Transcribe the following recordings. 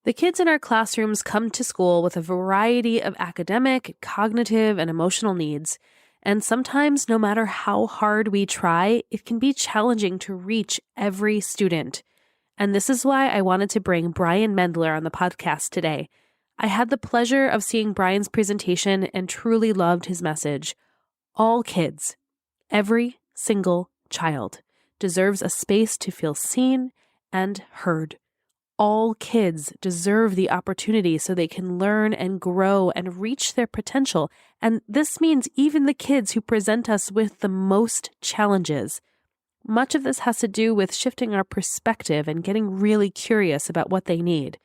The kids in our classrooms come to school with a variety of academic, cognitive, and emotional needs. And sometimes, no matter how hard we try, it can be challenging to reach every student. And this is why I wanted to bring Brian Mendler on the podcast today. I had the pleasure of seeing Brian's presentation and truly loved his message. All kids, every single child, deserves a space to feel seen and heard. All kids deserve the opportunity so they can learn and grow and reach their potential. And this means even the kids who present us with the most challenges. Much of this has to do with shifting our perspective and getting really curious about what they need.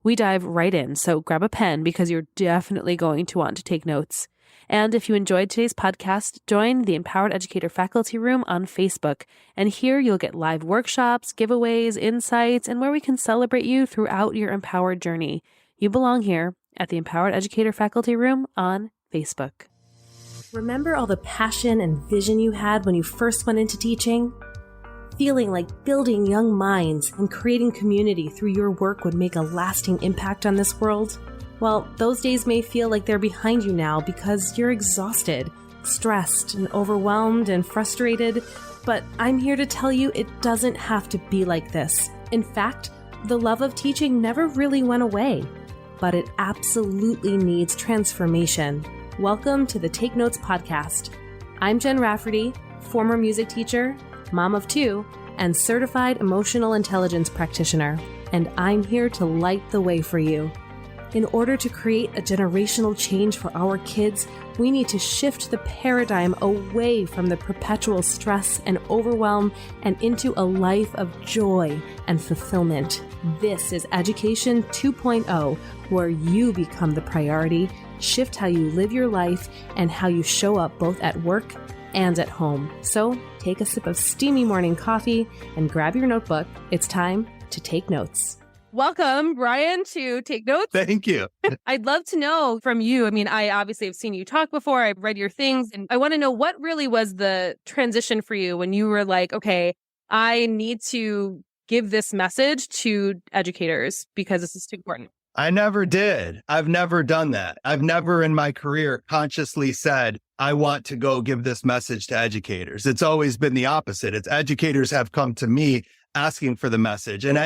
We dive right in, so grab a pen because you're definitely going to want to take notes. And if you enjoyed today's podcast, join the Empowered Educator Faculty Room on Facebook. And here you'll get live workshops, giveaways, insights, and where we can celebrate you throughout your empowered journey. You belong here at the Empowered Educator Faculty Room on Facebook. Remember all the passion and vision you had when you first went into teaching? Feeling like building young minds and creating community through your work would make a lasting impact on this world? Well, those days may feel like they're behind you now because you're exhausted, stressed, and overwhelmed and frustrated, but I'm here to tell you it doesn't have to be like this. In fact, the love of teaching never really went away, but it absolutely needs transformation. Welcome to the Take Notes podcast. I'm Jen Rafferty, former music teacher, mom of two, and certified emotional intelligence practitioner, and I'm here to light the way for you. In order to create a generational change for our kids, we need to shift the paradigm away from the perpetual stress and overwhelm and into a life of joy and fulfillment. This is Education 2.0, where you become the priority, shift how you live your life, and how you show up both at work and at home. So take a sip of steamy morning coffee and grab your notebook. It's time to take notes. Welcome, Brian, to Take Notes. Thank you. I'd love to know from you. I mean, I obviously have seen you talk before. I've read your things, and I want to know what really was the transition for you when you were like, okay, I need to give this message to educators because this is too important. I never did. I've never done that. I've never in my career consciously said, I want to go give this message to educators. It's always been the opposite. It's educators have come to me asking for the message. And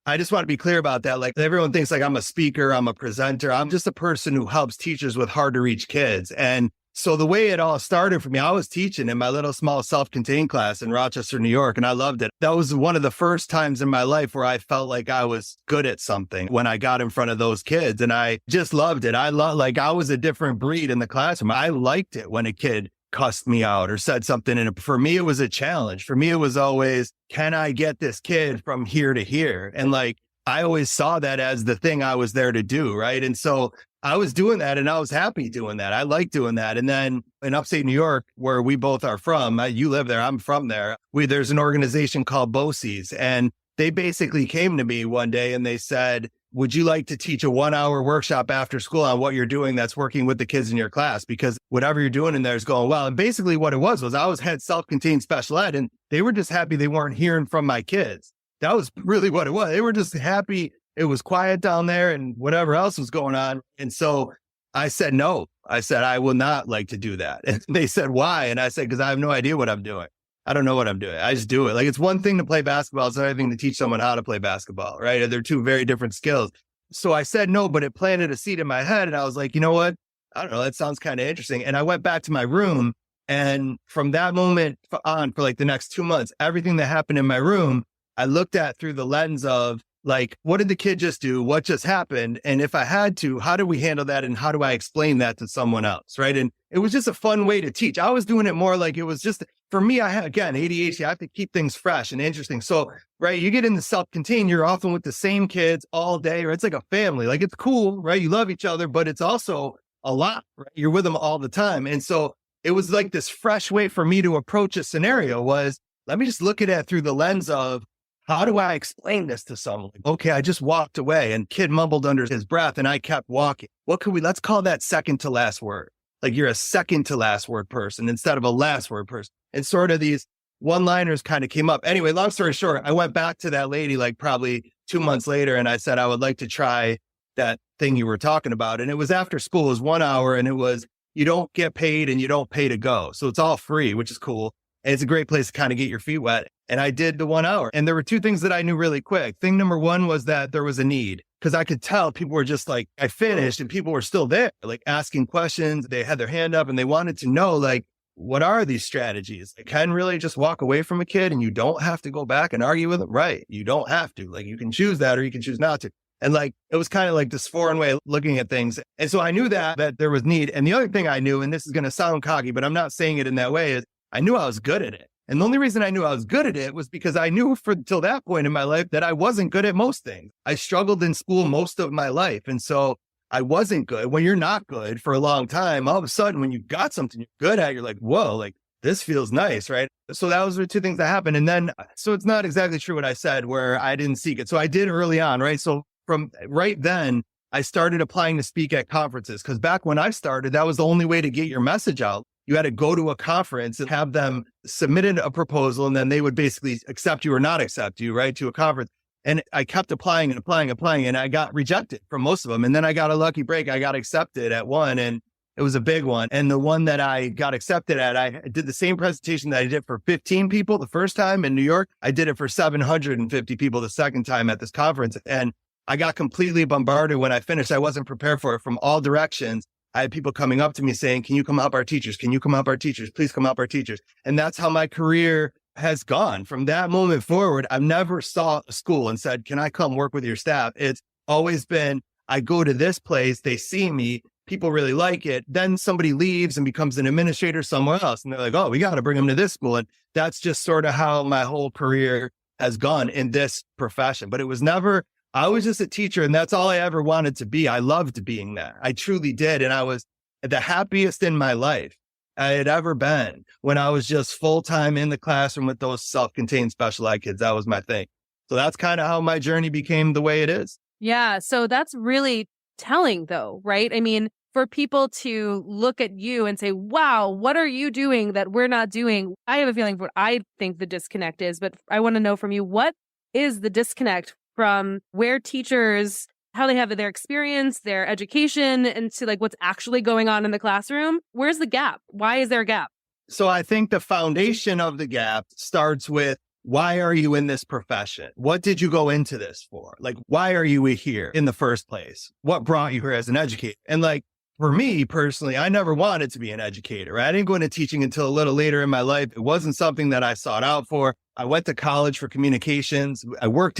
I just want to be clear about that. Like everyone thinks like I'm a speaker, I'm a presenter. I'm just a person who helps teachers with hard to reach kids. And so the way it all started for me, I was teaching in my little small self-contained class in Rochester, New York, and I loved it. That was one of the first times in my life where I felt like I was good at something when I got in front of those kids. And I just loved it. I was a different breed in the classroom. I liked it when a kid cussed me out or said something. And for me, it was a challenge. For me, it was always, can I get this kid from here to here? And like, I always saw that as the thing I was there to do. Right. And so I was doing that and I was happy doing that. I like doing that. And then in upstate New York, where we both are from, you live there, I'm from there. There's an organization called BOCES, and they basically came to me one day and they said, would you like to teach a 1-hour workshop after school on what you're doing that's working with the kids in your class? Because whatever you're doing in there is going well. And basically what it was I was head self-contained special ed, and they were just happy they weren't hearing from my kids. That was really what it was. They were just happy it was quiet down there and whatever else was going on. And so I said, no, I said, I will not like to do that. And they said, why? And I said, because I have no idea what I'm doing. I don't know what I'm doing. I just do it. Like, it's one thing to play basketball. It's another thing to teach someone how to play basketball, right? They're two very different skills. So I said no, but it planted a seed in my head. And I was like, you know what? I don't know. That sounds kind of interesting. And I went back to my room. And from that moment on, for like the next 2 months, everything that happened in my room, I looked at through the lens of like, what did the kid just do? What just happened? And if I had to, how do we handle that? And how do I explain that to someone else? Right. And it was just a fun way to teach. I was doing it more like it was just, for me, I had, again, ADHD, I have to keep things fresh and interesting. So, right, you get into self-contained, you're often with the same kids all day, or it's like a family. Like, it's cool, right? You love each other, but it's also a lot, right? You're with them all the time. And so it was like this fresh way for me to approach a scenario was, let me just look at it through the lens of, how do I explain this to someone? Okay, I just walked away and kid mumbled under his breath and I kept walking. Let's call that second to last word. Like, you're a second to last word person instead of a last word person. And sort of these one-liners kind of came up. Anyway, long story short, I went back to that lady like probably 2 months later and I said, I would like to try that thing you were talking about. And it was after school, it was 1 hour and it was, you don't get paid and you don't pay to go. So it's all free, which is cool. And it's a great place to kind of get your feet wet. And I did the 1 hour. And there were two things that I knew really quick. Thing number one was that there was a need because I could tell people were just like, I finished and people were still there, like asking questions. They had their hand up and they wanted to know, like, what are these strategies? I can really just walk away from a kid and you don't have to go back and argue with them. Right. You don't have to. Like, you can choose that or you can choose not to. And like, it was kind of like this foreign way of looking at things. And so I knew that there was need. And the other thing I knew, and this is going to sound cocky, but I'm not saying it in that way, is I knew I was good at it. And the only reason I knew I was good at it was because I knew till that point in my life that I wasn't good at most things. I struggled in school most of my life. And so I wasn't good. When you're not good for a long time, all of a sudden, when you got something you're good at, you're like, whoa, like this feels nice, right? So that was the two things that happened. And then, so it's not exactly true what I said where I didn't seek it. So I did early on, right? So from right then, I started applying to speak at conferences because back when I started, that was the only way to get your message out. You had to go to a conference and have them submit a proposal, and then they would basically accept you or not accept you, right, to a conference. And I kept applying, and I got rejected from most of them. And then I got a lucky break. I got accepted at one, and it was a big one. And the one that I got accepted at, I did the same presentation that I did for 15 people the first time in New York. I did it for 750 people the second time at this conference. And I got completely bombarded when I finished. I wasn't prepared for it from all directions. I had people coming up to me saying, can you come help our teachers? Can you come help our teachers? Please come help our teachers. And that's how my career has gone. From that moment forward, I've never saw a school and said, can I come work with your staff? It's always been, I go to this place, they see me, people really like it. Then somebody leaves and becomes an administrator somewhere else. And they're like, oh, we got to bring them to this school. And that's just sort of how my whole career has gone in this profession. But it was never, I was just a teacher and that's all I ever wanted to be. I loved being that. I truly did. And I was the happiest in my life I had ever been when I was just full-time in the classroom with those self-contained special ed kids. That was my thing. So that's kind of how my journey became the way it is. Yeah. So that's really telling though, right? I mean, for people to look at you and say, wow, what are you doing that we're not doing? I have a feeling for what I think the disconnect is, but I want to know from you, what is the disconnect from where teachers, how they have their experience, their education, and to like what's actually going on in the classroom? Where's the gap? Why is there a gap? So I think the foundation of the gap starts with, why are you in this profession? What did you go into this for? Like, why are you here in the first place? What brought you here as an educator? And like, for me personally, I never wanted to be an educator. Right? I didn't go into teaching until a little later in my life. It wasn't something that I sought out for. I went to college for communications. I worked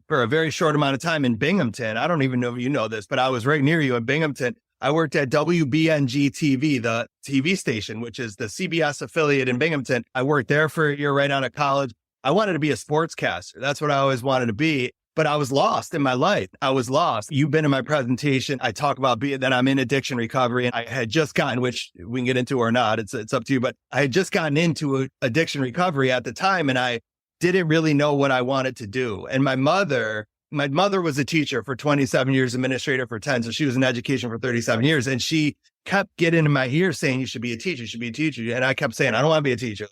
for a very short amount of time in Binghamton. I don't even know if you know this, but I was right near you in Binghamton. I worked at WBNG TV, the TV station, which is the CBS affiliate in Binghamton. I worked there for a year right out of college. I wanted to be a sportscaster. That's what I always wanted to be. But I was lost in my life. I was lost. You've been in my presentation. I talk about that I'm in addiction recovery. And I had just gotten, which we can get into or not, it's up to you, but I had just gotten into addiction recovery at the time. And I didn't really know what I wanted to do. And my mother was a teacher for 27 years, administrator for 10. So she was in education for 37 years. And she kept getting in my ear saying, you should be a teacher, you should be a teacher. And I kept saying, I don't want to be a teacher.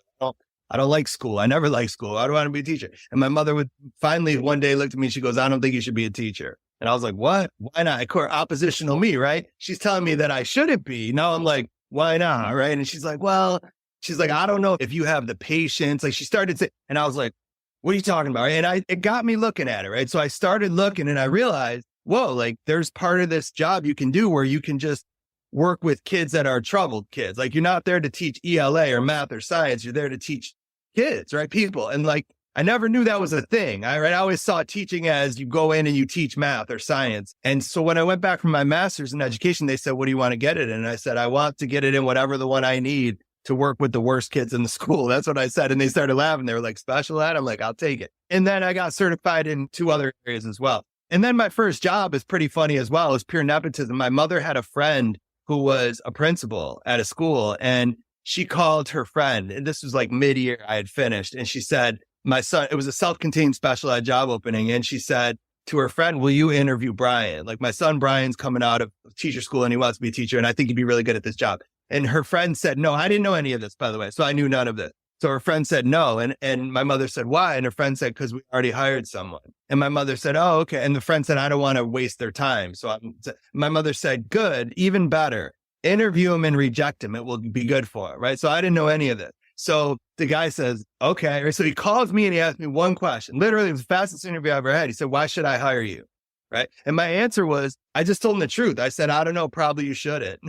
I don't like school. I never liked school. I don't want to be a teacher. And my mother would finally one day look at me and she goes, I don't think you should be a teacher. And I was like, what? Why not? Of course, oppositional me, right? She's telling me that I shouldn't be. Now I'm like, why not? Right. And she's like, I don't know if you have the patience. Like she started to, and I was like, what are you talking about? And it got me looking at it. Right. So I started looking and I realized, whoa, like there's part of this job you can do where you can just work with kids that are troubled kids. Like you're not there to teach ELA or math or science. You're there to teach kids, right? People. And like, I never knew that was a thing. I always saw teaching as you go in and you teach math or science. And so when I went back from my master's in education, they said, what do you want to get it in? And I said, I want to get it in whatever the one I need to work with the worst kids in the school. That's what I said. And they started laughing. They were like, special ed? I'm like, I'll take it. And then I got certified in 2 other areas as well. And then my first job is pretty funny as well. It was pure nepotism. My mother had a friend who was a principal at a school, and she called her friend, and this was like mid-year, I had finished, and she said, my son, it was a self-contained special ed job opening, and she said to her friend, will you interview Brian? Like my son Brian's coming out of teacher school and he wants to be a teacher, and I think he'd be really good at this job. And her friend said, no, I didn't know any of this, by the way. So I knew none of this. So her friend said no. And my mother said, why? And her friend said, because we already hired someone. And my mother said, oh, okay. And the friend said, I don't want to waste their time. So my mother said, good, even better. Interview him and reject him. It will be good for him, right? So I didn't know any of this. So the guy says, okay. So he calls me and he asked me one question. Literally, it was the fastest interview I ever had. He said, why should I hire you? Right. And my answer was, I just told him the truth. I said, I don't know, probably you shouldn't.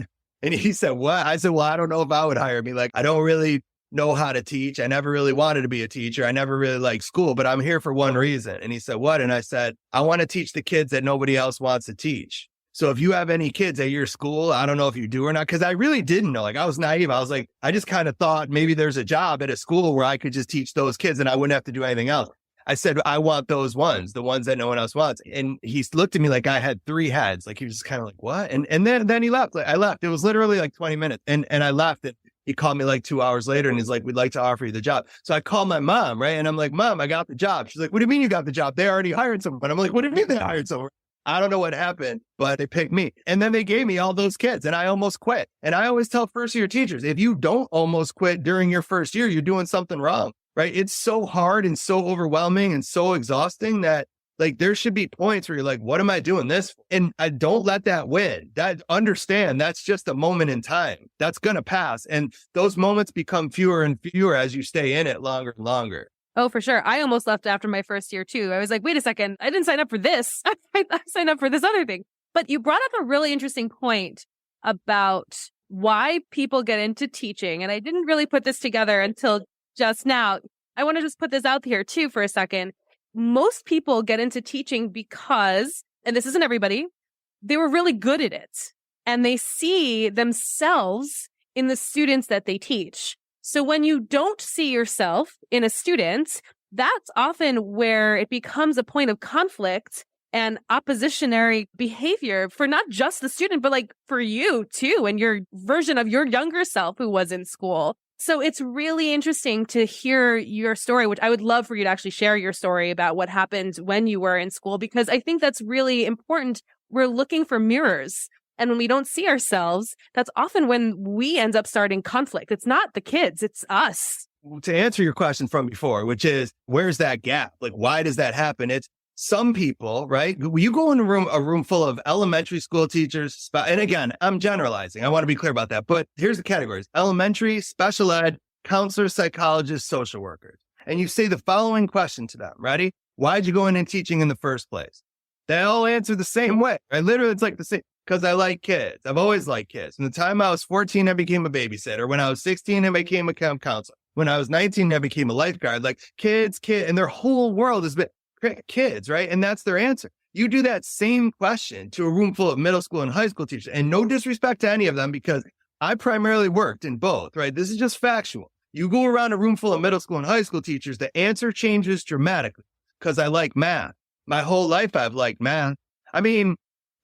And he said, what? I said, well, I don't know if I would hire me. Like, I don't really know how to teach. I never really wanted to be a teacher. I never really liked school, but I'm here for one reason. And he said, what? And I said, I want to teach the kids that nobody else wants to teach. So if you have any kids at your school, I don't know if you do or not, because I really didn't know. Like, I was naive. I was like, I just kind of thought maybe there's a job at a school where I could just teach those kids and I wouldn't have to do anything else. I said, I want those ones, the ones that no one else wants. And he looked at me like I had three heads. Like, he was just kind of like, what? And then he left. Like, I left. It was literally like 20 minutes. And I left. And he called me like 2 hours later and he's like, we'd like to offer you the job. So I called my mom, right? And I'm like, Mom, I got the job. She's like, what do you mean you got the job? They already hired someone. I'm like, what do you mean they hired someone? I don't know what happened, but they picked me. And then they gave me all those kids and I almost quit. And I always tell first year teachers, if you don't almost quit during your first year, you're doing something wrong, right? It's so hard and so overwhelming and so exhausting that like there should be points where you're like, what am I doing this for? And I don't let that win. Understand that's just a moment in time. That's going to pass. And those moments become fewer and fewer as you stay in it longer and longer. Oh, for sure. I almost left after my first year too. I was like, wait a second, I didn't sign up for this. I signed up for this other thing. But you brought up a really interesting point about why people get into teaching. And I didn't really put this together until just now. I want to just put this out here too for a second. Most people get into teaching because, and this isn't everybody, they were really good at it. And they see themselves in the students that they teach. So when you don't see yourself in a student, that's often where it becomes a point of conflict and oppositionary behavior for not just the student, but like for you too, and your version of your younger self who was in school. So it's really interesting to hear your story, which I would love for you to actually share your story about what happened when you were in school, because I think that's really important. We're looking for mirrors. And when we don't see ourselves, that's often when we end up starting conflict. It's not the kids, it's us. To answer your question from before, which is, where's that gap? Like, why does that happen? It's some people, right? You go in a room full of elementary school teachers, and again, I'm generalizing. I want to be clear about that. But here's the categories: elementary, special ed, counselors, psychologists, social workers. And you say the following question to them. Ready? Why'd you go in and teaching in the first place? They all answer the same way. Right? Literally, it's like the same. Because I like kids. I've always liked kids. From the time I was 14, I became a babysitter. When I was 16, I became a camp counselor. When I was 19, I became a lifeguard. Like kids, and their whole world has been kids, right? And that's their answer. You do that same question to a room full of middle school and high school teachers, and no disrespect to any of them, because I primarily worked in both, right? This is just factual. You go around a room full of middle school and high school teachers, the answer changes dramatically because I like math. My whole life, I've liked math. I mean,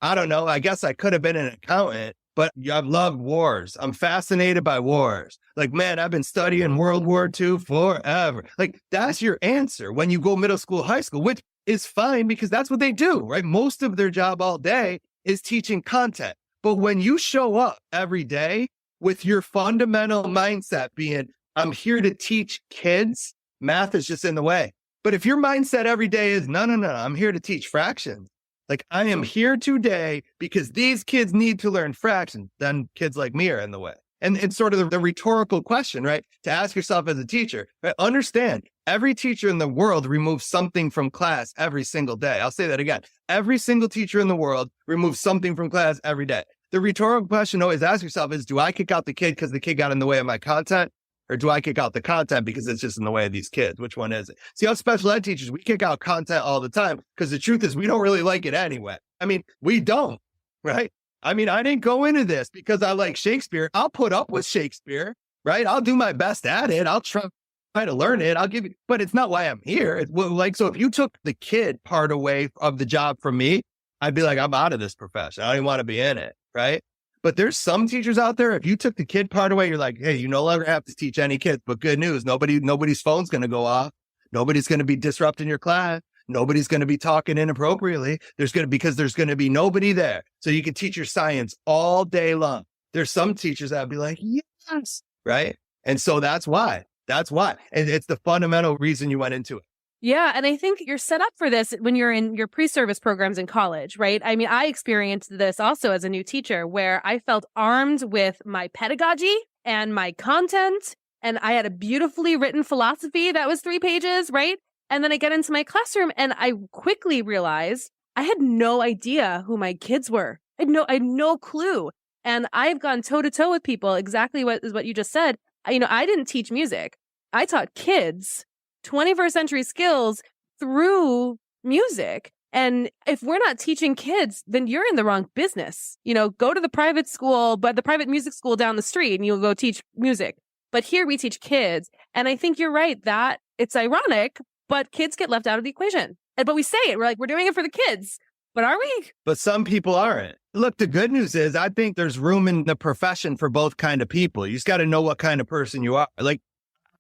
I don't know. I guess I could have been an accountant, but I've loved wars. I'm fascinated by wars. Like, man, I've been studying World War II forever. Like, that's your answer when you go middle school, high school, which is fine because that's what they do, right? Most of their job all day is teaching content. But when you show up every day with your fundamental mindset being, I'm here to teach kids, math is just in the way. But if your mindset every day is, no, I'm here to teach fractions. Like, I am here today because these kids need to learn fractions. Then kids like me are in the way. And it's sort of the rhetorical question, right? To ask yourself as a teacher, right? Understand, every teacher in the world removes something from class every single day. I'll say that again. Every single teacher in the world removes something from class every day. The rhetorical question to always ask yourself is, do I kick out the kid because the kid got in the way of my content? Or do I kick out the content because it's just in the way of these kids? Which one is it? See, us special ed teachers, we kick out content all the time because the truth is we don't really like it anyway. I mean, we don't, right? I mean, I didn't go into this because I like Shakespeare. I'll put up with Shakespeare, right? I'll do my best at it. I'll try to learn it. I'll give you, but it's not why I'm here. It's like, so if you took the kid part away of the job from me, I'd be like, I'm out of this profession. I don't even want to be in it, right? But there's some teachers out there, if you took the kid part away, you're like, hey, you no longer have to teach any kids. But good news, nobody's phone's going to go off. Nobody's going to be disrupting your class. Nobody's going to be talking inappropriately. Because there's going to be nobody there. So you can teach your science all day long. There's some teachers that'd be like, yes, right? And so that's why That's why. And it's the fundamental reason you went into it. Yeah. And I think you're set up for this when you're in your pre-service programs in college, right? I mean, I experienced this also as a new teacher where I felt armed with my pedagogy and my content. And I had a beautifully written philosophy that was 3 pages, right? And then I get into my classroom and I quickly realized I had no idea who my kids were. I had no clue. And I've gone toe to toe with people exactly what you just said. I didn't teach music. I taught kids 21st century skills through music. And if we're not teaching kids, then you're in the wrong business. Go to the private school, but the private music school down the street, and you'll go teach music. But here we teach kids. And I think you're right that it's ironic, but kids get left out of the equation. But we say it, we're like, we're doing it for the kids. But are we? But some people aren't. Look, the good news is I think there's room in the profession for both kind of people. You just got to know what kind of person you are.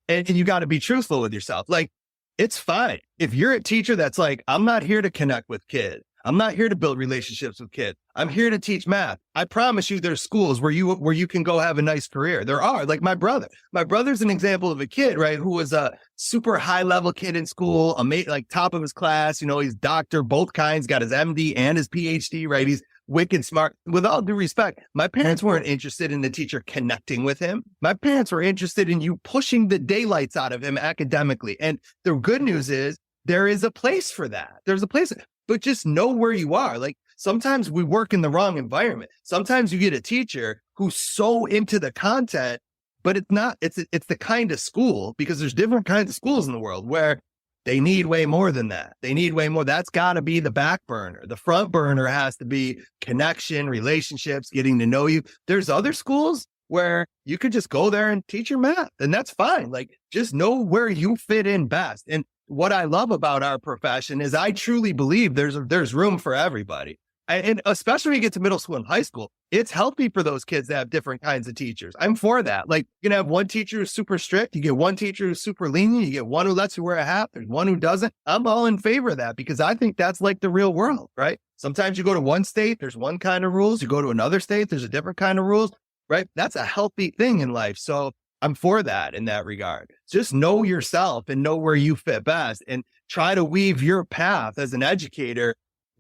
And you got to be truthful with yourself. It's fine. If you're a teacher that's like, I'm not here to connect with kids. I'm not here to build relationships with kids. I'm here to teach math. I promise you there's schools where you can go have a nice career. There are, like my brother. My brother's an example of a kid, right, who was a super high level kid in school, like top of his class. He's doctor, both kinds, got his MD and his PhD, right? He's wicked smart. With all due respect, my parents weren't interested in the teacher connecting with him. My parents were interested in you pushing the daylights out of him academically. And the good news is there is a place for that. There's a place, but just know where you are. Sometimes we work in the wrong environment. Sometimes you get a teacher who's so into the content, but it's not, it's the kind of school, because there's different kinds of schools in the world where they need way more than that. They need way more. That's got to be the back burner. The front burner has to be connection, relationships, getting to know you. There's other schools where you could just go there and teach your math, and that's fine. Just know where you fit in best. And what I love about our profession is I truly believe there's room for everybody. And especially when you get to middle school and high school, it's healthy for those kids to have different kinds of teachers. I'm for that. You're going to have one teacher who's super strict. You get one teacher who's super lenient. You get one who lets you wear a hat. There's one who doesn't. I'm all in favor of that because I think that's like the real world, right? Sometimes you go to one state, there's one kind of rules. You go to another state, there's a different kind of rules, right? That's a healthy thing in life. So I'm for that in that regard. Just know yourself and know where you fit best and try to weave your path as an educator.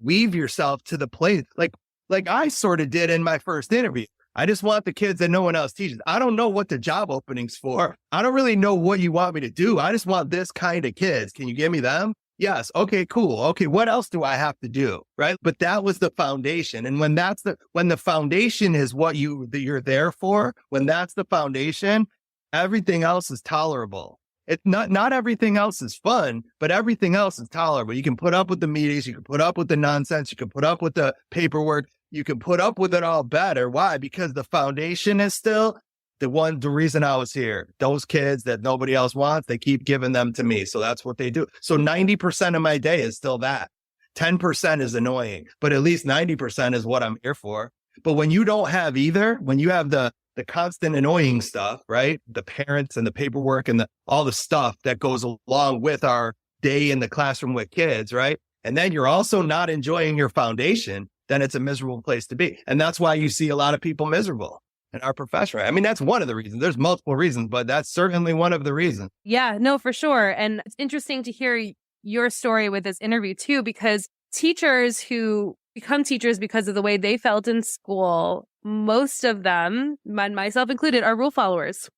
Weave yourself to the place like I sort of did in my first interview. I just want the kids that no one else teaches. I don't know what the job opening's for. I don't really know what you want me to do. I just want this kind of kids. Can you give me them? Yes. Okay, cool. Okay. What else do I have to do? Right. But that was the foundation. And when the foundation is what you're there for, when that's the foundation, everything else is tolerable. It's not everything else is fun, but everything else is tolerable. You can put up with the meetings, you can put up with the nonsense, you can put up with the paperwork, you can put up with it all better. Why? Because the foundation is still the reason I was here. Those kids that nobody else wants, they keep giving them to me. So that's what they do. So 90% of my day is still that. 10% is annoying, but at least 90% is what I'm here for. But when you don't have either, when you have the constant annoying stuff, right? The parents and the paperwork and all the stuff that goes along with our day in the classroom with kids, right? And then you're also not enjoying your foundation, then it's a miserable place to be. And that's why you see a lot of people miserable in our profession, right? I mean, that's one of the reasons. There's multiple reasons, but that's certainly one of the reasons. Yeah, no, for sure. And it's interesting to hear your story with this interview too, because teachers who become teachers because of the way they felt in school, most of them, myself included, are rule followers.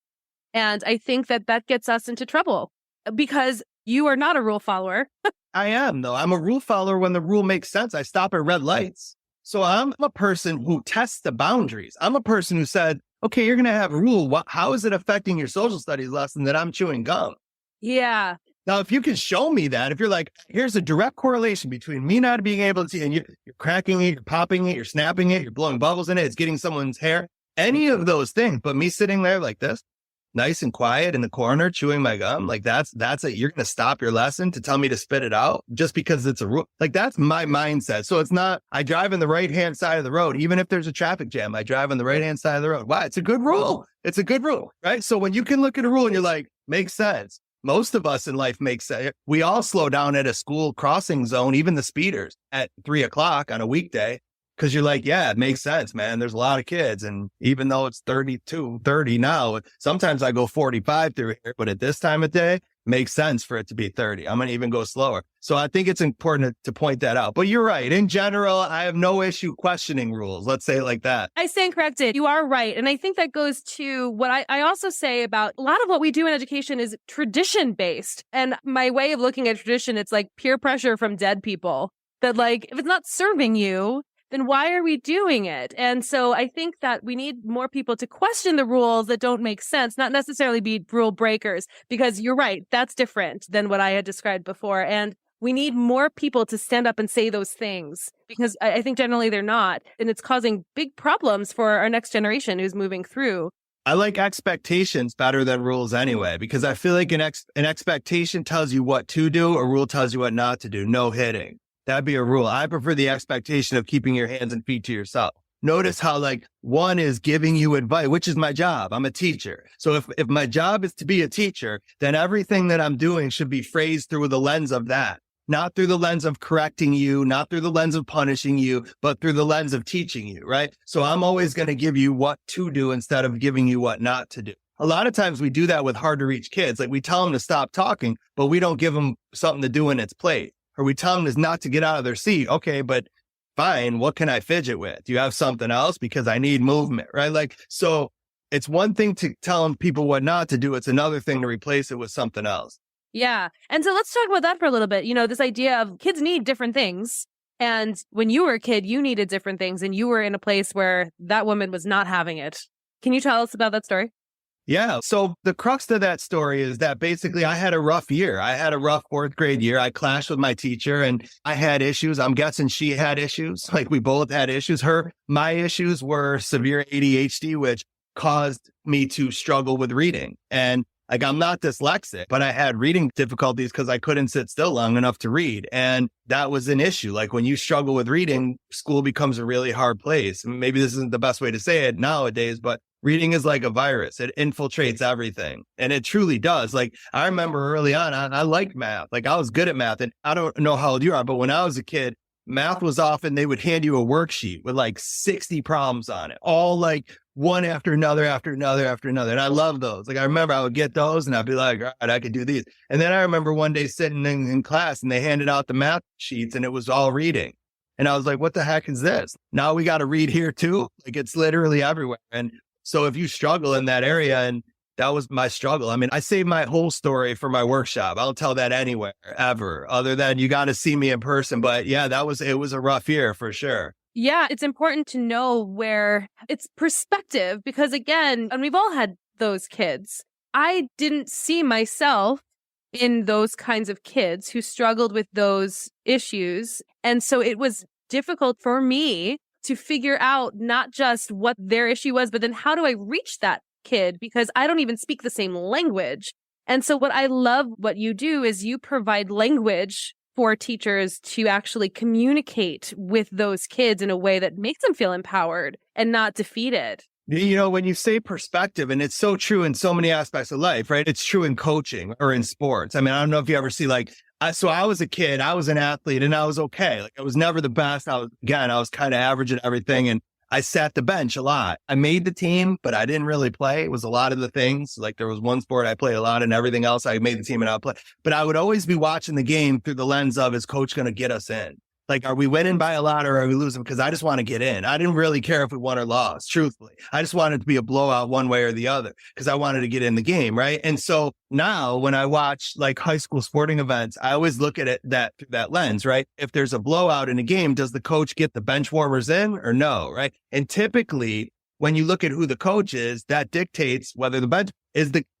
And I think that gets us into trouble because you are not a rule follower. I am, though. I'm a rule follower when the rule makes sense. I stop at red lights. So I'm a person who tests the boundaries. I'm a person who said, okay, you're going to have a rule. How is it affecting your social studies lesson that I'm chewing gum? Yeah. Now, if you can show me that, if you're like, here's a direct correlation between me not being able to see, and you're cracking it, you're popping it, you're snapping it, you're blowing bubbles in it, it's getting someone's hair, any of those things, but me sitting there like this, nice and quiet in the corner, chewing my gum, like that's it. You're going to stop your lesson to tell me to spit it out just because it's a rule. Like that's my mindset. So it's not, I drive on the right-hand side of the road. Even if there's a traffic jam, I drive on the right-hand side of the road. Why? It's a good rule. It's a good rule, right? So when you can look at a rule and you're like, makes sense. Most of us in life make sense. We all slow down at a school crossing zone, even the speeders at 3:00 on a weekday. Because you're like, yeah, it makes sense, man. There's a lot of kids. And even though it's 32, 30 now, sometimes I go 45 through here, but at this time of day, makes sense for it to be 30. I'm going to even go slower. So I think it's important to point that out. But you're right. In general, I have no issue questioning rules. Let's say it like that. I stand corrected. You are right. And I think that goes to what I also say about a lot of what we do in education is tradition based. And my way of looking at tradition, it's like peer pressure from dead people that like, if it's not serving you, then why are we doing it? And so I think that we need more people to question the rules that don't make sense, not necessarily be rule breakers, because you're right. That's different than what I had described before. And we need more people to stand up and say those things because I think generally they're not. And it's causing big problems for our next generation who's moving through. I like expectations better than rules anyway, because I feel like an expectation tells you what to do, a rule tells you what not to do. No hitting. That'd be a rule. I prefer the expectation of keeping your hands and feet to yourself. Notice how like one is giving you advice, which is my job. I'm a teacher. So if my job is to be a teacher, then everything that I'm doing should be phrased through the lens of that, not through the lens of correcting you, not through the lens of punishing you, but through the lens of teaching you, right? So I'm always going to give you what to do instead of giving you what not to do. A lot of times we do that with hard to reach kids. Like we tell them to stop talking, but we don't give them something to do in its place. Or we tell them not to get out of their seat. Okay, but fine. What can I fidget with? Do you have something else? Because I need movement, right? Like, so it's one thing to tell people what not to do. It's another thing to replace it with something else. Yeah. And so let's talk about that for a little bit. You know, this idea of kids need different things. And when you were a kid, you needed different things and you were in a place where that woman was not having it. Can you tell us about that story? Yeah. So the crux of that story is that basically I had a rough year. I had a rough fourth grade year. I clashed with my teacher and I had issues. I'm guessing she had issues. Like we both had issues. My issues were severe ADHD, which caused me to struggle with reading. And like, I'm not dyslexic, but I had reading difficulties because I couldn't sit still long enough to read. And that was an issue. Like when you struggle with reading, school becomes a really hard place. Maybe this isn't the best way to say it nowadays, but reading is like a virus. It infiltrates everything. And it truly does. Like I remember early on, I liked math. Like I was good at math. And I don't know how old you are, but when I was a kid, math was often, they would hand you a worksheet with like 60 problems on it, all like one after another, after another, after another. And I love those. Like I remember I would get those and I'd be like, all right, I could do these. And then I remember one day sitting in class and they handed out the math sheets and it was all reading. And I was like, what the heck is this? Now we got to read here too. Like it's literally everywhere. And so if you struggle in that area, and that was my struggle. I mean, I saved my whole story for my workshop. I don't tell that anywhere ever, other than you got to see me in person. But yeah, it was a rough year for sure. Yeah, it's important to know where it's perspective because again, and we've all had those kids. I didn't see myself in those kinds of kids who struggled with those issues. And so it was difficult for me to figure out not just what their issue was, but then how do I reach that kid? Because I don't even speak the same language. And so what I love what you do is you provide language for teachers to actually communicate with those kids in a way that makes them feel empowered and not defeated. You know, when you say perspective, and it's so true in so many aspects of life, right? It's true in coaching or in sports. I mean, I don't know if you ever see like, so I was a kid, I was an athlete and I was okay. Like I was never the best. I was kind of average at everything. And I sat the bench a lot. I made the team, but I didn't really play. It was a lot of the things. Like there was one sport I played a lot and everything else I made the team and I'll play. But I would always be watching the game through the lens of, is coach going to get us in? Like, are we winning by a lot or are we losing? Because I just want to get in. I didn't really care if we won or lost, truthfully. I just wanted to be a blowout one way or the other because I wanted to get in the game, right? And so now when I watch like high school sporting events, I always look at it through that lens, right? If there's a blowout in a game, does the coach get the bench warmers in or no, right? And typically, when you look at who the coach is, that dictates whether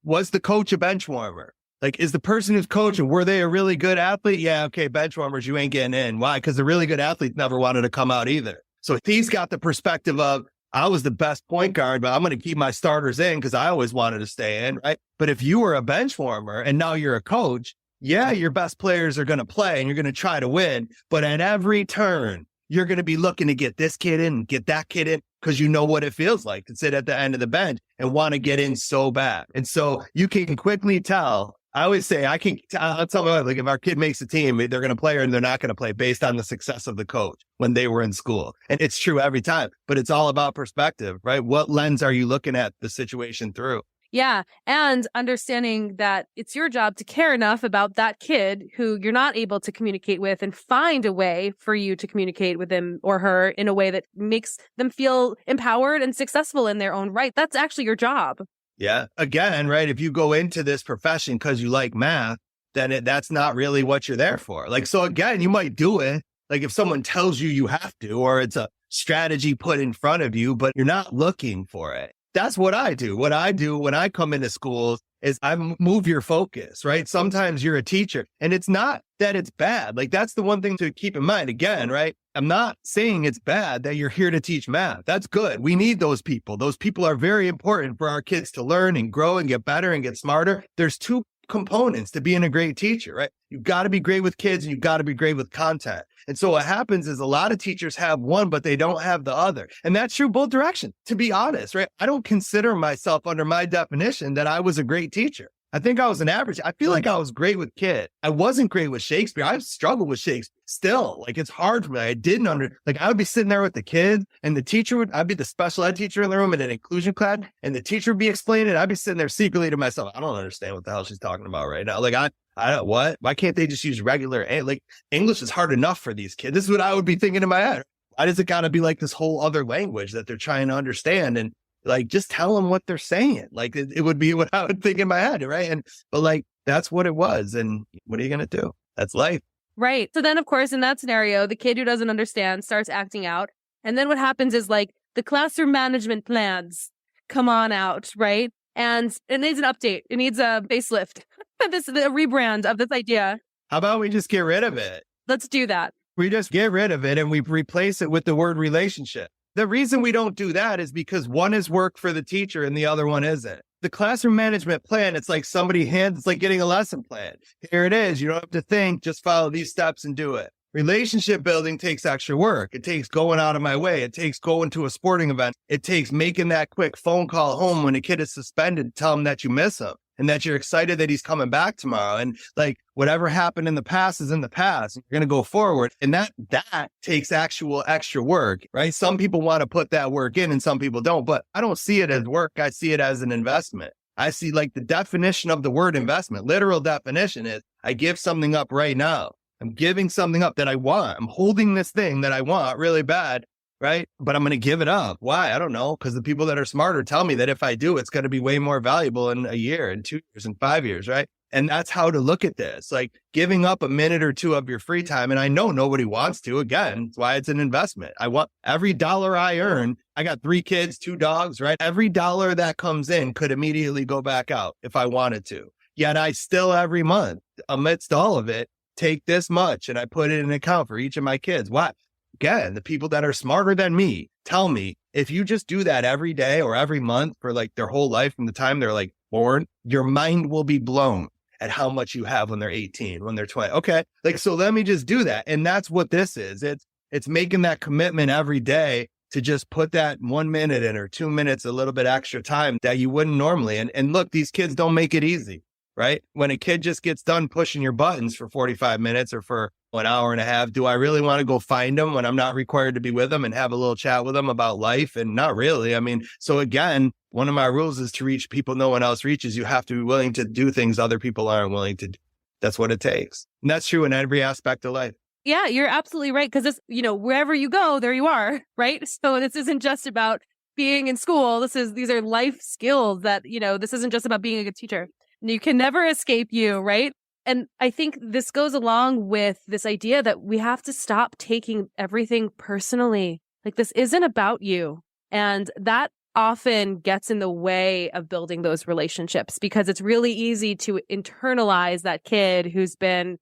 was the coach a bench warmer? Like, is the person who's coaching, were they a really good athlete? Yeah, okay, bench warmers, you ain't getting in. Why? Because the really good athletes never wanted to come out either. So he's got the perspective of, I was the best point guard, but I'm going to keep my starters in because I always wanted to stay in, right? But if you were a bench warmer and now you're a coach, yeah, your best players are going to play and you're going to try to win. But at every turn, you're going to be looking to get this kid in, get that kid in, because you know what it feels like to sit at the end of the bench and want to get in so bad. And so you can quickly tell I always say I'll tell my wife, like if our kid makes a team, they're going to play or they're not going to play based on the success of the coach when they were in school. And it's true every time, but it's all about perspective, right? What lens are you looking at the situation through? Yeah. And understanding that it's your job to care enough about that kid who you're not able to communicate with and find a way for you to communicate with him or her in a way that makes them feel empowered and successful in their own right. That's actually your job. Yeah. Again, right. If you go into this profession because you like math, then that's not really what you're there for. Like, so again, you might do it. Like if someone tells you you have to, or it's a strategy put in front of you, but you're not looking for it. That's what I do. What I do when I come into schools is I move your focus, right? Sometimes you're a teacher and it's not that it's bad. Like that's the one thing to keep in mind again, right? I'm not saying it's bad that you're here to teach math. That's good. We need those people. Those people are very important for our kids to learn and grow and get better and get smarter. There's two components to being a great teacher, right? You've got to be great with kids and you've got to be great with content. And so what happens is a lot of teachers have one, but they don't have the other. And that's true both directions, to be honest, right? I don't consider myself under my definition that I was a great teacher. I think I was an average. I feel like I was great with kids. I wasn't great with Shakespeare. I struggled with Shakespeare still. Like it's hard for me. I would be sitting there with the kids and I'd be the special ed teacher in the room in an inclusion class and the teacher would be explaining it. I'd be sitting there secretly to myself. I don't understand what the hell she's talking about right now. Like I don't, what? Why can't they just use regular, like English is hard enough for these kids. This is what I would be thinking in my head. Why does it got to be like this whole other language that they're trying to understand? And like, just tell them what they're saying. Like it would be what I would think in my head. Right. But like, that's what it was. And what are you going to do? That's life. Right. So then, of course, in that scenario, the kid who doesn't understand starts acting out. And then what happens is like the classroom management plans come on out. Right. And it needs an update. It needs a facelift, a rebrand of this idea. How about we just get rid of it? Let's do that. We just get rid of it and we replace it with the word relationship. The reason we don't do that is because one is work for the teacher and the other one isn't. The classroom management plan, it's like it's like getting a lesson plan. Here it is. You don't have to think, just follow these steps and do it. Relationship building takes extra work. It takes going out of my way. It takes going to a sporting event. It takes making that quick phone call home when a kid is suspended, tell them that you miss him and that you're excited that he's coming back tomorrow. And like whatever happened in the past is in the past. You're going to go forward. And that takes actual extra work, right? Some people want to put that work in and some people don't, but I don't see it as work. I see it as an investment. I see like the definition of the word investment, literal definition is I give something up right now. I'm giving something up that I want. I'm holding this thing that I want really bad, right? But I'm going to give it up. Why? I don't know. Because the people that are smarter tell me that if I do, it's going to be way more valuable in a year, in 2 years, in 5 years, right? And that's how to look at this, like giving up a minute or two of your free time. And I know nobody wants to. Again, that's why it's an investment. I want every dollar I earn. I got 3 kids, 2 dogs, right? Every dollar that comes in could immediately go back out if I wanted to. Yet I still every month, amidst all of it, take this much and I put it in an account for each of my kids. Why? Again, the people that are smarter than me tell me if you just do that every day or every month for like their whole life from the time they're like born, your mind will be blown at how much you have when they're 18, when they're 20. Okay. Like, so let me just do that. And that's what this is. It's making that commitment every day to just put that 1 minute in or 2 minutes, a little bit extra time that you wouldn't normally. And look, these kids don't make it easy. Right? When a kid just gets done pushing your buttons for 45 minutes or for an hour and a half, do I really want to go find them when I'm not required to be with them and have a little chat with them about life? And not really. I mean, so again, one of my rules is to reach people no one else reaches. You have to be willing to do things other people aren't willing to do. That's what it takes. And that's true in every aspect of life. Yeah, you're absolutely right. Because this, wherever you go, there you are. Right. So this isn't just about being in school. These are life skills that, this isn't just about being a good teacher. You can never escape you, right? And I think this goes along with this idea that we have to stop taking everything personally. Like this isn't about you. And that often gets in the way of building those relationships because it's really easy to internalize that kid who's been,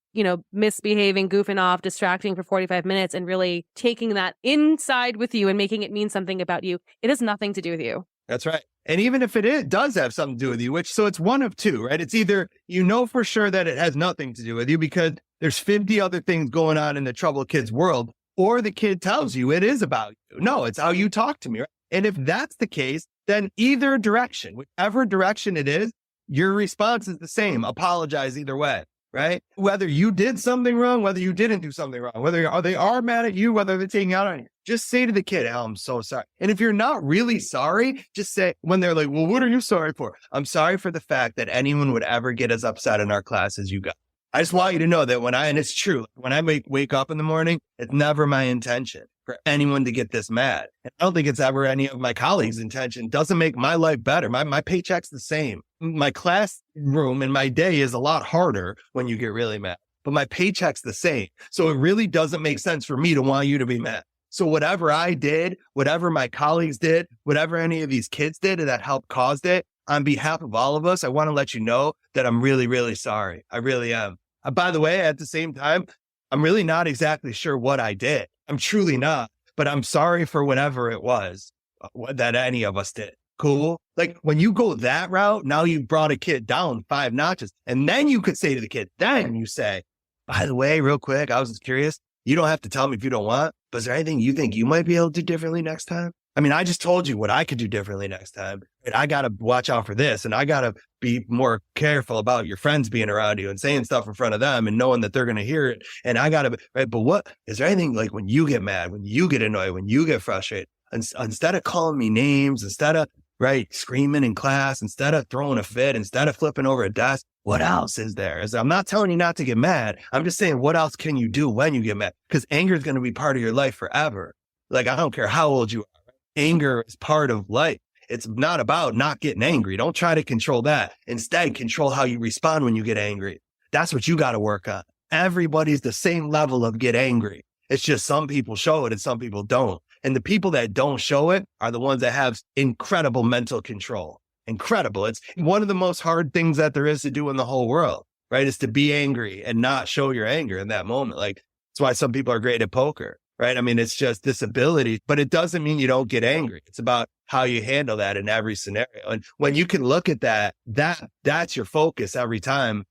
misbehaving, goofing off, distracting for 45 minutes and really taking that inside with you and making it mean something about you. It has nothing to do with you. That's right. And even if it does have something to do with you, so it's one of two, right? It's either for sure that it has nothing to do with you because there's 50 other things going on in the troubled kid's world, or the kid tells you it is about you. No, it's how you talk to me. Right? And if that's the case, then either direction, whichever direction it is, your response is the same. Apologize either way, right? Whether you did something wrong, whether you didn't do something wrong, whether they are mad at you, whether they're taking out on you, just say to the kid, oh, I'm so sorry. And if you're not really sorry, just say, when they're like, well, what are you sorry for? I'm sorry for the fact that anyone would ever get as upset in our class as you got. I just want you to know that and it's true, when I wake up in the morning, it's never my intention for anyone to get this mad. And I don't think it's ever any of my colleagues' intention. It doesn't make my life better. My paycheck's the same. My classroom and my day is a lot harder when you get really mad, but my paycheck's the same. So it really doesn't make sense for me to want you to be mad. So whatever I did, whatever my colleagues did, whatever any of these kids did that helped caused it, on behalf of all of us, I want to let you know that I'm really, really sorry. I really am. By the way, at the same time, I'm really not exactly sure what I did. I'm truly not, but I'm sorry for whatever it was that any of us did. Cool. Like when you go that route, now you've brought a kid down 5 notches. And then you could say to the kid, then you say, by the way, real quick, I was just curious. You don't have to tell me if you don't want, but is there anything you think you might be able to do differently next time? I mean, I just told you what I could do differently next time. And I got to watch out for this. And I got to be more careful about your friends being around you and saying stuff in front of them and knowing that they're going to hear it. And I got to, right? But what is there anything like when you get mad, when you get annoyed, when you get frustrated, and instead of calling me names, instead of screaming in class, instead of throwing a fit, instead of flipping over a desk, what else is there? I'm not telling you not to get mad. I'm just saying, what else can you do when you get mad? Because anger is going to be part of your life forever. Like, I don't care how old you are. Anger is part of life. It's not about not getting angry. Don't try to control that. Instead, control how you respond when you get angry. That's what you got to work on. Everybody's the same level of get angry. It's just some people show it and some people don't. And the people that don't show it are the ones that have incredible mental control. Incredible. It's one of the most hard things that there is to do in the whole world, right? Is to be angry and not show your anger in that moment. Like, that's why some people are great at poker, right? I mean, it's just this ability, but it doesn't mean you don't get angry. It's about how you handle that in every scenario. And when you can look at that's your focus every time,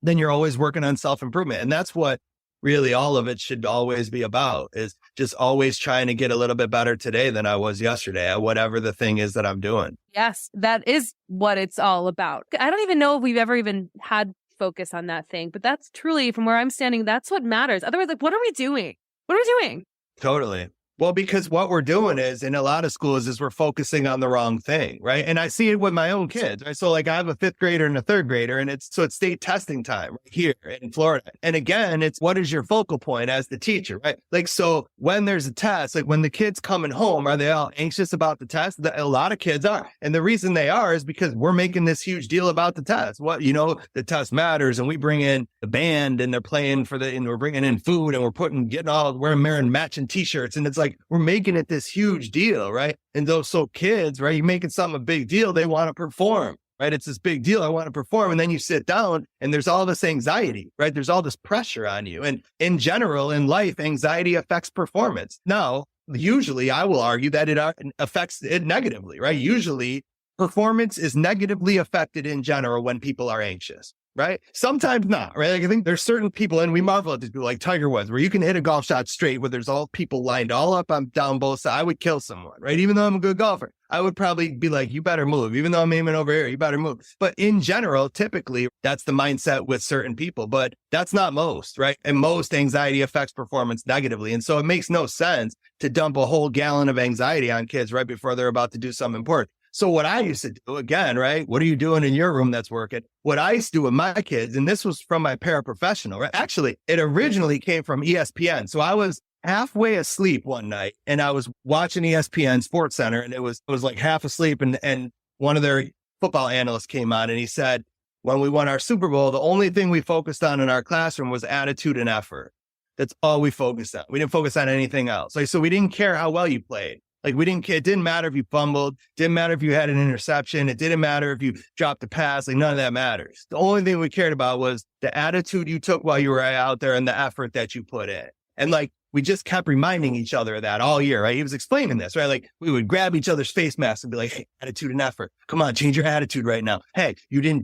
then you're always working on self-improvement. And that's what really all of it should always be about, is just always trying to get a little bit better today than I was yesterday at whatever the thing is that I'm doing. Yes, that is what it's all about. I don't even know if we've ever even had focus on that thing, but that's truly, from where I'm standing, that's what matters. Otherwise, like, what are we doing? What are we doing? Totally. Well, because what we're doing is, in a lot of schools, is we're focusing on the wrong thing, right? And I see it with my own kids, right? So like I have a 5th grader and a 3rd grader, and it's state testing time right here in Florida. And again, it's what is your focal point as the teacher, right? Like, so when there's a test, like when the kid's coming home, are they all anxious about the test? A lot of kids are. And the reason they are is because we're making this huge deal about the test. The test matters, and we bring in the band and they're playing and we're bringing in food and we're wearing matching t-shirts. And it's like, we're making it this huge deal, right? And so kids, right, you're making something a big deal, they want to perform, right? It's this big deal, I want to perform. And then you sit down and there's all this anxiety, right? There's all this pressure on you. And in general, in life, anxiety affects performance. Now, usually I will argue that it affects it negatively, right? Usually performance is negatively affected in general when people are anxious. Right? Sometimes not, right? Like I think there's certain people, and we marvel at these people like Tiger Woods, where you can hit a golf shot straight where there's all people lined all up on down both sides. I would kill someone, right? Even though I'm a good golfer, I would probably be like, you better move. Even though I'm aiming over here, you better move. But in general, typically that's the mindset with certain people, but that's not most, right? And most anxiety affects performance negatively. And so it makes no sense to dump a whole gallon of anxiety on kids right before they're about to do something important. So what I used to do, again, right? What are you doing in your room that's working? What I used to do with my kids, and this was from my paraprofessional, right? Actually, it originally came from ESPN. So I was halfway asleep one night and I was watching ESPN Sports Center, and it was like half asleep. And one of their football analysts came on and he said, when we won our Super Bowl, the only thing we focused on in our classroom was attitude and effort. That's all we focused on. We didn't focus on anything else. Like, so we didn't care how well you played. Like it didn't matter if you fumbled, didn't matter if you had an interception. It didn't matter if you dropped a pass. Like none of that matters. The only thing we cared about was the attitude you took while you were out there and the effort that you put in. And like, we just kept reminding each other of that all year, right? He was explaining this, right? Like we would grab each other's face masks and be like, hey, attitude and effort. Come on, change your attitude right now. Hey,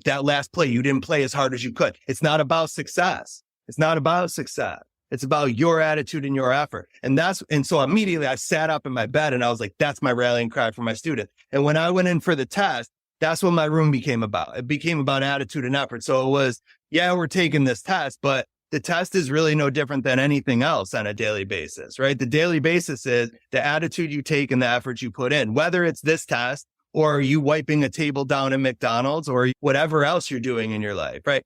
that last play, you didn't play as hard as you could. It's not about success. It's not about success. It's about your attitude and your effort. And so immediately I sat up in my bed and I was like, that's my rallying cry for my student. And when I went in for the test, That's what my room became about. It became about attitude and effort. So it was, yeah, we're taking this test, but the test is really no different than anything else on a daily basis, right? The daily basis is the attitude you take and the effort you put in, whether it's this test or you wiping a table down at McDonald's or whatever else you're doing in your life, right?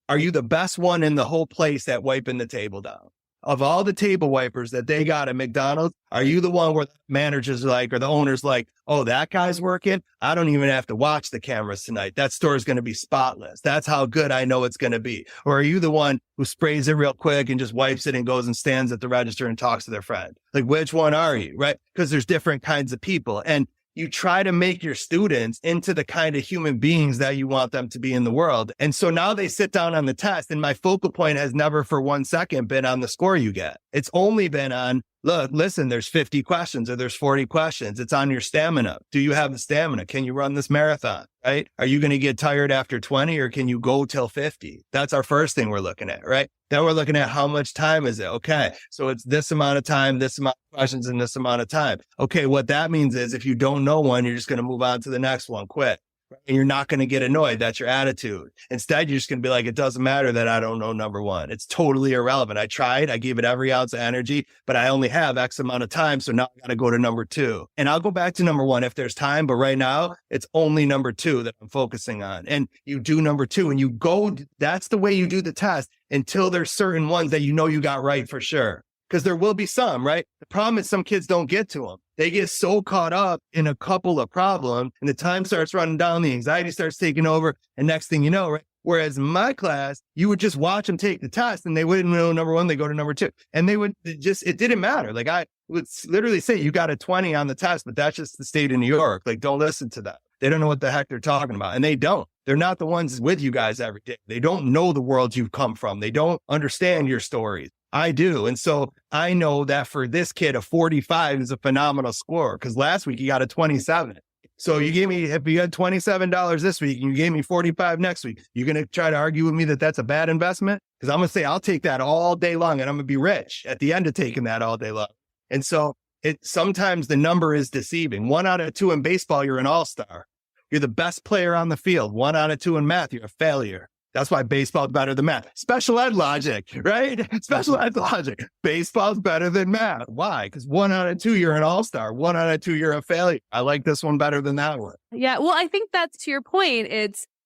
Are you the best one in the whole place at wiping the table down? Of all the table wipers that they got at McDonald's, are you the one where the manager's like, or the owner's like, oh, that guy's working? I don't even have to watch the cameras tonight. That store is going to be spotless. That's how good I know it's going to be. Or are you the one who sprays it real quick and just wipes it and goes and stands at the register and talks to their friend? Like, which one are you, right? Because there's different kinds of people. And you try to make your students into the kind of human beings that you want them to be in the world. And so now they sit down on the test, and my focal point has never for 1 second been on the score you get. It's only been on, look, listen, there's 50 questions or there's 40 questions. It's on your stamina. Do you have the stamina? Can you run this marathon, right? Are you going to get tired after 20 or can you go till 50? That's our first thing we're looking at, right? Then we're looking at how much time is it? Okay, so it's this amount of time, this amount of questions in this amount of time. Okay, what that means is if you don't know one, you're just going to move on to the next one, quit. And you're not going to get annoyed. That's your attitude. Instead, you're just going to be like, it doesn't matter that I don't know number one. It's totally irrelevant. I tried. I gave it every ounce of energy, but I only have X amount of time. So now I got to go to number two. And I'll go back to number one if there's time. But right now, it's only number two that I'm focusing on. And you do number two and you go, that's the way you do the test until there's certain ones that you know you got right for sure. Because there will be some, right? The problem is some kids don't get to them. They get so caught up in a couple of problems and the time starts running down, the anxiety starts taking over. And next thing you know, right? Whereas in my class, you would just watch them take the test and they wouldn't know number one, they go to number two. And they would just, it didn't matter. Like I would literally say, you got a 20 on the test, but that's just the state of New York. Like, don't listen to that. They don't know what the heck they're talking about. And they don't. They're not the ones with you guys every day. They don't know the world you've come from. They don't understand your stories. I do. And so I know that for this kid, a 45 is a phenomenal score because last week he got a 27. So you gave me, if you had $27 this week and you gave me 45 next week, you're going to try to argue with me that that's a bad investment? Because I'm going to say, I'll take that all day long and I'm going to be rich at the end of taking that all day long. And so sometimes the number is deceiving. 1 out of 2 in baseball, you're an all-star. You're the best player on the field. 1 out of 2 in math, you're a failure. That's why baseball's better than math. Special ed logic, right? Special ed logic. Baseball's better than math. Why? Because 1 out of 2, you're an all-star. 1 out of 2, you're a failure. I like this one better than that one. Yeah. Well, I think that's to your point.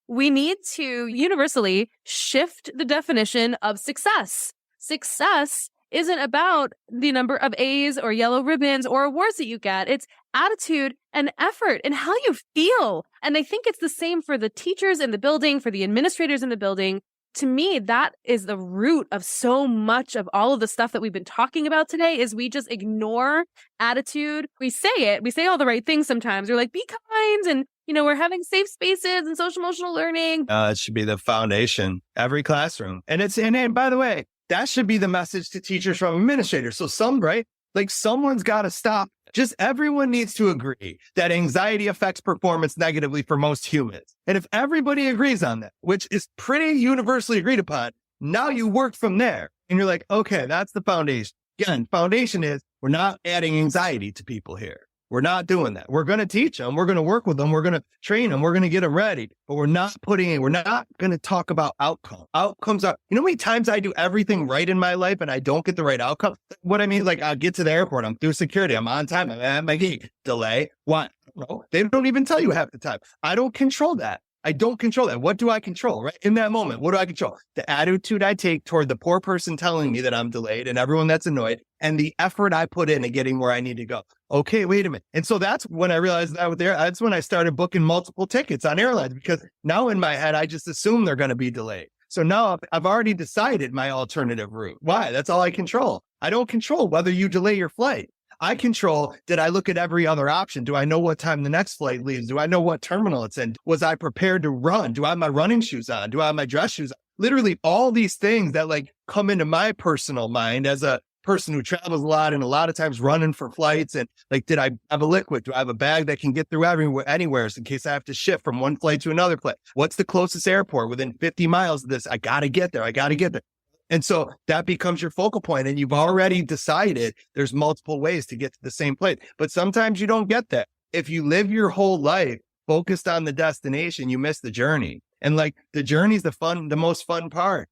We need to universally shift the definition of success. Success isn't about the number of A's or yellow ribbons or awards that you get. It's attitude and effort and how you feel. And I think it's the same for the teachers in the building, for the administrators in the building. To me, that is the root of so much of all of the stuff that we've been talking about today is we just ignore attitude. We say all the right things sometimes. We're like, be kind and, we're having safe spaces and social emotional learning. It should be the foundation, every classroom. And by the way, that should be the message to teachers from administrators. So someone's got to stop. Just everyone needs to agree that anxiety affects performance negatively for most humans. And if everybody agrees on that, which is pretty universally agreed upon, now you work from there. And you're like, okay, that's the foundation. Again, foundation is we're not adding anxiety to people here. We're not doing that. We're going to teach them. We're going to work with them. We're going to train them. We're going to get them ready. But we're not going to talk about outcome. Outcomes are, you know how many times I do everything right in my life and I don't get the right outcome? What I mean, like I'll get to the airport. I'm through security. I'm on time. I'm at my gate. Delay. What? No, they don't even tell you half the time. I don't control that. What do I control, right? In that moment, what do I control? The attitude I take toward the poor person telling me that I'm delayed and everyone that's annoyed and the effort I put into getting where I need to go. Okay, wait a minute. And so that's when I realized that's when I started booking multiple tickets on airlines because now in my head, I just assume they're going to be delayed. So now I've already decided my alternative route. Why? That's all I control. I don't control whether you delay your flight. I control, did I look at every other option? Do I know what time the next flight leaves? Do I know what terminal it's in? Was I prepared to run? Do I have my running shoes on? Do I have my dress shoes on? Literally all these things that come into my personal mind as a person who travels a lot and a lot of times running for flights. And did I have a liquid? Do I have a bag that can get through anywhere in case I have to shift from one flight to another flight? What's the closest airport within 50 miles of this? I got to get there. And so that becomes your focal point and you've already decided there's multiple ways to get to the same place. But sometimes you don't get that. If you live your whole life focused on the destination, you miss the journey. And like the journey is the most fun part,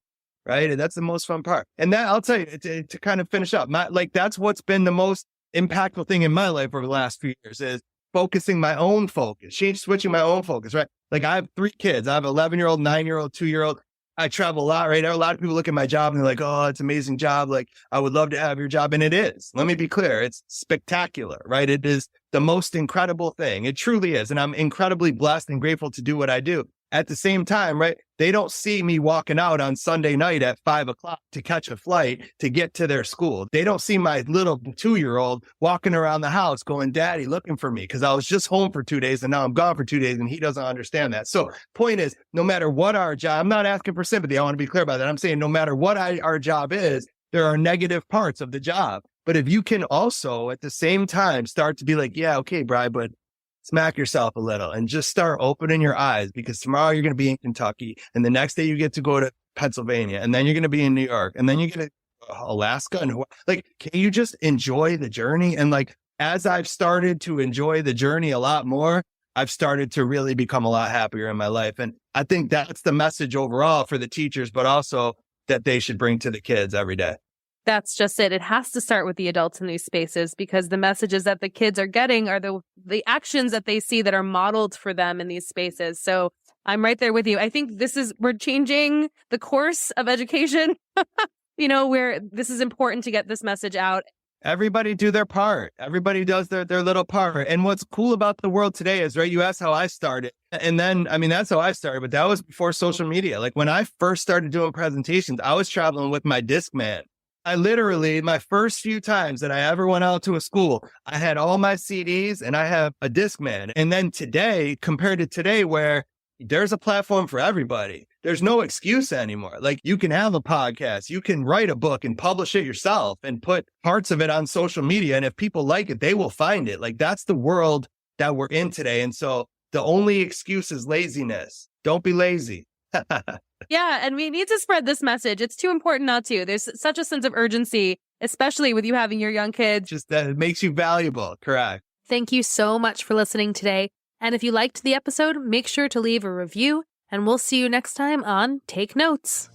right? And that's the most fun part. And that, I'll tell you, to kind of finish up, that's what's been the most impactful thing in my life over the last few years is focusing my own focus, switching my own focus, right? Like I have 3 kids. I have an 11-year-old, 9-year-old, 2-year-old. I travel a lot, right? A lot of people look at my job and they're like, oh, it's an amazing job. Like, I would love to have your job. And it is. Let me be clear. It's spectacular, right? It is the most incredible thing. It truly is. And I'm incredibly blessed and grateful to do what I do. At the same time, right? They don't see me walking out on Sunday night at 5:00 to catch a flight to get to their school. They don't see my little 2-year-old walking around the house going, Daddy, looking for me because I was just home for 2 days and now I'm gone for 2 days and he doesn't understand that. So point is, no matter what our job, I'm not asking for sympathy. I want to be clear about that. I'm saying no matter what our job is, there are negative parts of the job. But if you can also at the same time start to be like, yeah, okay, Brian, but smack yourself a little and just start opening your eyes because tomorrow you're going to be in Kentucky and the next day you get to go to Pennsylvania and then you're going to be in New York and then you're going to Alaska and Hawaii. Like, can you just enjoy the journey? And like, as I've started to enjoy the journey a lot more, I've started to really become a lot happier in my life. And I think that's the message overall for the teachers, but also that they should bring to the kids every day. That's just it. It has to start with the adults in these spaces because the messages that the kids are getting are the actions that they see that are modeled for them in these spaces. So I'm right there with you. I think we're changing the course of education, where this is important to get this message out. Everybody do their part. Everybody does their little part. And what's cool about the world today is, right, you asked how I started. And then, that's how I started, but that was before social media. Like when I first started doing presentations, I was traveling with my Discman. I literally, my first few times that I ever went out to a school, I had all my CDs and I have a Discman. And then today, compared to today, where there's a platform for everybody, there's no excuse anymore. Like you can have a podcast, you can write a book and publish it yourself and put parts of it on social media. And if people like it, they will find it. Like that's the world that we're in today. And so the only excuse is laziness. Don't be lazy. Yeah, and we need to spread this message. It's too important not to. There's such a sense of urgency, especially with you having your young kids. Just that it makes you valuable. Correct. Thank you so much for listening today. And if you liked the episode, make sure to leave a review, and we'll see you next time on Take Notes.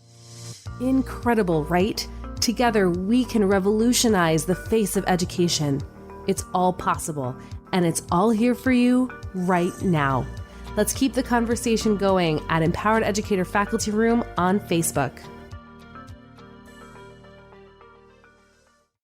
Incredible, right? Together, we can revolutionize the face of education. It's all possible, and it's all here for you right now. Let's keep the conversation going at Empowered Educator Faculty Room on Facebook.